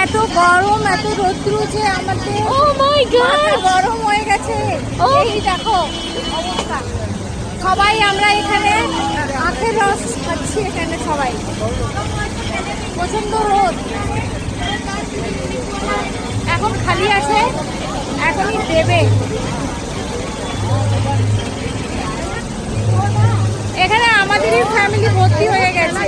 এত গরম, এত রৌদ্র যে আমাদের মাথা গরম হয়ে গেছে। এই দেখো অবস্থা। সবাই আমরা এখানে আখের রস খাচ্ছি, এখানে সবাই। প্রচন্ড রোদ, এখন খালি আছে, এখনই দেবে। এখানে আমাদেরই ফ্যামিলি ভর্তি হয়ে গেছে।